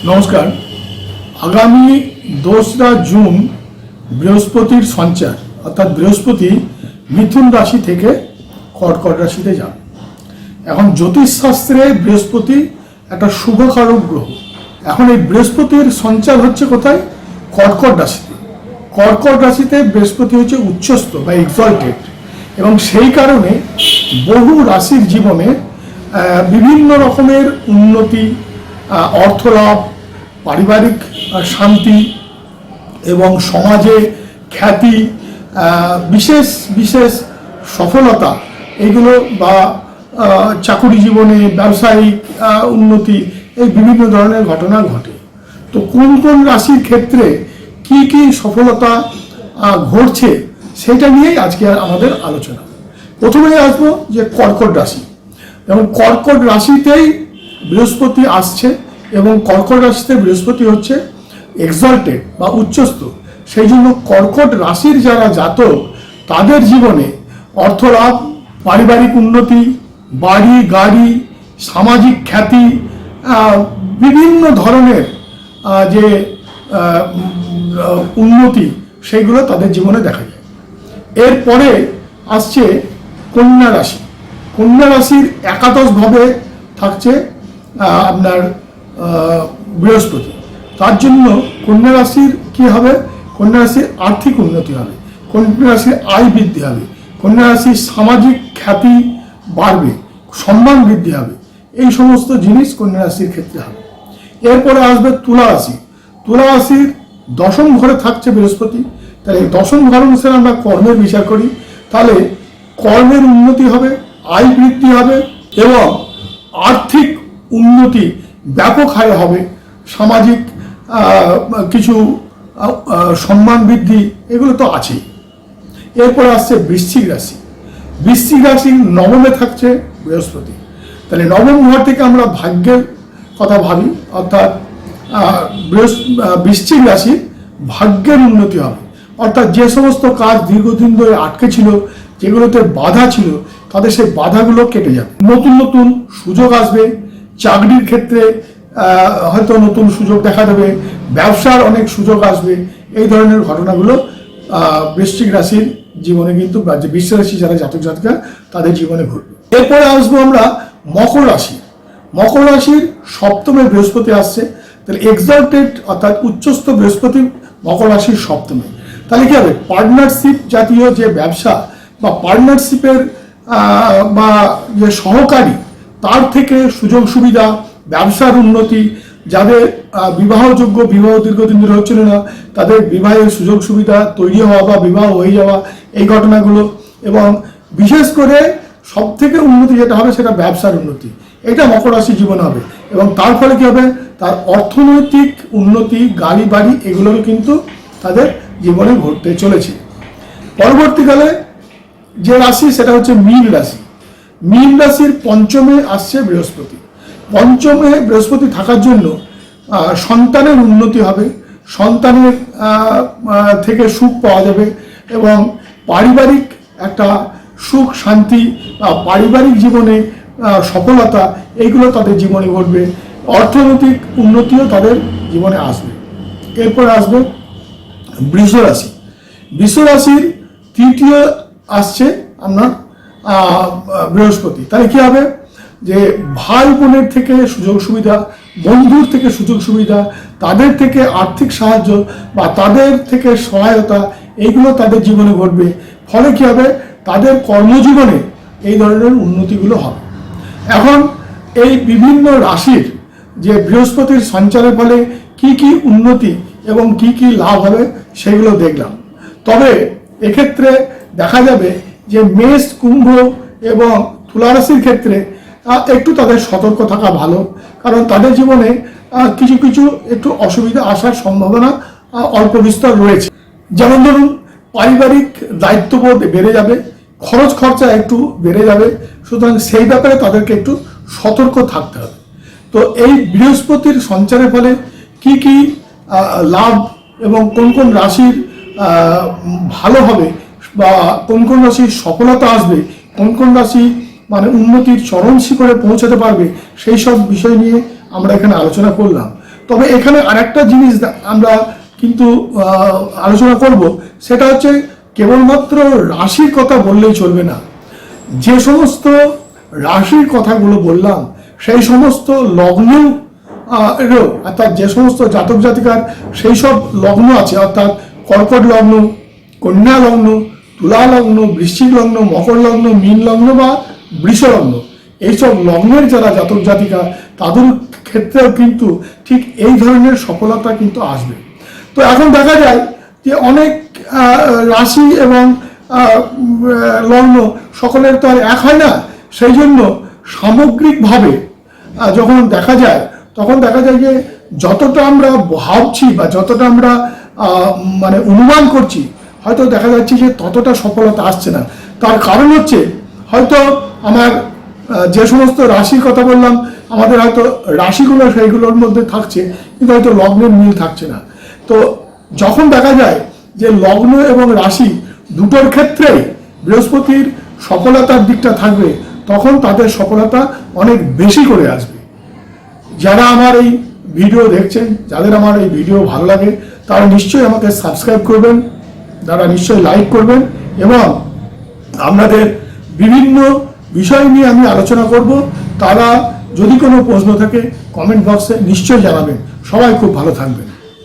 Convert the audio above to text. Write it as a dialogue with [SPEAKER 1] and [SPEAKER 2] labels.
[SPEAKER 1] নমস্কার। আগামী 2রা জুন বৃহস্পতির সঞ্চার, অর্থাৎ বৃহস্পতি মিথুন রাশি থেকে কর্কট রাশিতে যাবে। এখন জ্যোতিষশাস্ত্রে বৃহস্পতি একটা শুভকারক গ্রহ। এখন এই বৃহস্পতির সঞ্চার হচ্ছে কোথায়? কর্কট রাশিতে। কর্কট রাশিতে বৃহস্পতি হচ্ছে উচ্চস্থ বা এক্সল্টেড, এবং সেই কারণে বহু রাশির জীবনে বিভিন্ন রকমের উন্নতি, অর্থলাভ, পারিবারিক শান্তি এবং সমাজে খ্যাতি, বিশেষ বিশেষ সফলতা, এগুলো বা চাকুরি জীবনে ব্যবসায়িক উন্নতি, এই বিভিন্ন ধরনের ঘটনা ঘটে। তো কোন কোন রাশির ক্ষেত্রে কি কি সফলতা ঘটছে সেটা নিয়েই আজকে আমাদের আলোচনা। প্রথমেই আসবো যে কর্কট রাশি। এবং কর্কট রাশিতেই বৃহস্পতি আসছে, এবং কর্কট রাশিতে বৃহস্পতি হচ্ছে এক্সল্টেড বা উচ্চস্থ। সেই জন্য কর্কট রাশির যারা জাতক, তাদের জীবনে অর্থলাভ, পারিবারিক উন্নতি, বাড়ি গাড়ি, সামাজিক খ্যাতি, বিভিন্ন ধরনের যে উন্নতি, সেইগুলো তাদের জীবনে দেখা যায়। এরপরে আসছে কন্যা রাশি। কন্যা রাশির একাদশভাবে থাকছে আপনার বৃহস্পতি। তার জন্য কন্যা রাশির কী হবে? কন্যা রাশির আর্থিক উন্নতি হবে, কন্যা রাশির আয় বৃদ্ধি হবে, কন্যা রাশির সামাজিক খ্যাতি বাড়বে, সম্মান বৃদ্ধি হবে। এই সমস্ত জিনিস কন্যা রাশির ক্ষেত্রে হবে। এরপরে আসবে তুলা রাশি। তুলা রাশির দশম ঘরে থাকছে বৃহস্পতি। তাহলে দশম ঘর অনুসারে আমরা কর্মের বিচার করি, তাহলে কর্মের উন্নতি হবে, আয় বৃদ্ধি হবে এবং আর্থিক উন্নতি ব্যাপক হারে হবে, সামাজিক কিছু সম্মান বৃদ্ধি, এগুলো তো আছেই। এরপরে আসছে বৃশ্চিক রাশি। বৃশ্চিক রাশির নবমে থাকছে বৃহস্পতি। তাহলে নবম ঘর থেকে আমরা ভাগ্যের কথা ভাবি, অর্থাৎ বৃশ্চিক রাশির ভাগ্যের উন্নতি হবে। অর্থাৎ যে সমস্ত কাজ দীর্ঘদিন ধরে আটকে ছিল, যেগুলোতে বাধা ছিল, তাদের সেই বাধাগুলো কেটে যাবে। নতুন নতুন সুযোগ আসবে, চাকরির ক্ষেত্রে হয়তো নতুন সুযোগ দেখা দেবে, ব্যবসার অনেক সুযোগ আসবে। এই ধরনের ঘটনাগুলো বৃশ্চিক রাশির জীবনে কিন্তু, যে বৃশ্চিক রাশি যারা জাতক জাতিকা, তাদের জীবনে ঘটবে। এরপরে আসবো আমরা মকর রাশি। মকর রাশির সপ্তমে বৃহস্পতি আসছে। তাহলে এক্সল্টেড অর্থাৎ উচ্চস্থ বৃহস্পতি মকর রাশির সপ্তমে। তাহলে কি হবে? পার্টনারশিপ জাতীয় যে ব্যবসা বা পার্টনারশিপের বা যে সহকারী, তার থেকে সুযোগ সুবিধা, ব্যবসার উন্নতি, যাদের বিবাহযোগ্য, বিবাহ দীর্ঘদিন ধরে হচ্ছিল না, তাদের বিবাহের সুযোগ সুবিধা তৈরি হওয়া বা বিবাহ হয়ে যাওয়া, এই ঘটনাগুলো। এবং বিশেষ করে সব থেকে উন্নতি যেটা হবে, সেটা ব্যবসার উন্নতি। এটা মকর রাশির জীবনে হবে, এবং তার ফলে কি হবে? তার অর্থনৈতিক উন্নতি, গাড়ি বাড়ি, এগুলোও কিন্তু তাদের জীবনে ঘটতে চলেছে। পরবর্তীকালে যে রাশি, সেটা হচ্ছে মীন রাশি। মীন রাশির পঞ্চমে আসছে বৃহস্পতি। পঞ্চমে বৃহস্পতি থাকার জন্য সন্তানের উন্নতি হবে, সন্তানের থেকে সুখ পাওয়া যাবে, এবং পারিবারিক একটা সুখ শান্তি, পারিবারিক জীবনে সফলতা, এইগুলো তাদের জীবনে ঘটবে। অর্থনৈতিক উন্নতিও তাদের জীবনে আসবে। এরপর আসবে বৃষ রাশি। বৃষ রাশির তৃতীয় আসছে আপনার বৃহস্পতি। তাহলে কি হবে? যে ভাই বোনের থেকে সুযোগ সুবিধা, বন্ধুর থেকে সুযোগ সুবিধা, তাদের থেকে আর্থিক সাহায্য বা তাদের থেকে সহায়তা, এইগুলো তাদের জীবনে ঘটবে। ফলে কি হবে? তাদের কর্মজীবনে এই ধরনের উন্নতিগুলো হবে। এখন এই বিভিন্ন রাশির যে বৃহস্পতির সঞ্চারের ফলে কি কি উন্নতি এবং কি কি লাভ হবে, সেগুলো দেখলাম। তবে এক্ষেত্রে দেখা যাবে যে মেষ, কুম্ভ এবং তুলা রাশির ক্ষেত্রে একটু তাদের সতর্ক থাকা ভালো, কারণ তাদের জীবনে কিছু কিছু একটু অসুবিধা আসার সম্ভাবনা অল্প বিস্তর রয়েছে। যেমন ধরুন, পারিবারিক দায়িত্ববোধ বেড়ে যাবে, খরচ খরচা একটু বেড়ে যাবে। সুতরাং সেই ব্যাপারে তাদেরকে একটু সতর্ক থাকতে হবে। তো এই বৃহস্পতির সঞ্চারের ফলে কি কি লাভ এবং কোন কোন রাশির ভালো হবে, বা কোন কোন রাশির সফলতা আসবে, কোন কোন রাশি মানে উন্নতির চরম শিখরে পৌঁছাতে পারবে, সেই সব বিষয় নিয়ে আমরা এখানে আলোচনা করলাম। তবে এখানে আরেকটা জিনিস আমরা কিন্তু আলোচনা করব, সেটা হচ্ছে কেবলমাত্র রাশির কথা বললেই চলবে না। যে সমস্ত রাশির কথাগুলো বললাম সেই সমস্ত লগ্ন অর্থাৎ যে সমস্ত জাতক জাতিকার সেই সব লগ্ন আছে, অর্থাৎ কর্কট লগ্ন, কন্যা লগ্ন, তুলা লগ্ন, বৃশ্চিক লগ্ন, মকর লগ্ন, মীন লগ্ন বা বৃষ লগ্ন, এইসব লগ্নের যারা জাতক জাতিকা তাদের ক্ষেত্রেও কিন্তু ঠিক এই ধরনের সফলতা কিন্তু আসবে। তো এখন দেখা যায় যে অনেক রাশি এবং লগ্ন সকলের তো আর এক হয় না, সেই জন্য সামগ্রিকভাবে যখন দেখা যায় তখন দেখা যায় যে যতটা আমরা ভাবছি বা যতটা আমরা মানে অনুমান করছি হয়তো দেখা যাচ্ছে যে ততটা সফলতা আসছে না। তার কারণ হচ্ছে হয়তো আমার যে সমস্ত রাশির কথা বললাম আমাদের হয়তো রাশিগুলো সেইগুলোর মধ্যে থাকছে কিন্তু হয়তো লগ্নের মিল থাকছে না। তো যখন দেখা যায় যে লগ্ন এবং রাশি দুটোর ক্ষেত্রেই বৃহস্পতির সফলতার দিকটা থাকবে তখন তাদের সফলতা অনেক বেশি করে আসবে। যারা আমার এই ভিডিও দেখছেন, যাদের আমার এই ভিডিও ভালো লাগে তারা নিশ্চয়ই আমাকে সাবস্ক্রাইব করবেন, তারা নিশ্চয়ই লাইক করবেন এবং আপনাদের বিভিন্ন বিষয় নিয়ে আমি আলোচনা করব। তারা যদি কোনো প্রশ্ন থাকে কমেন্ট বক্সে নিশ্চয়ই জানাবেন। সবাই খুব ভালো থাকবেন।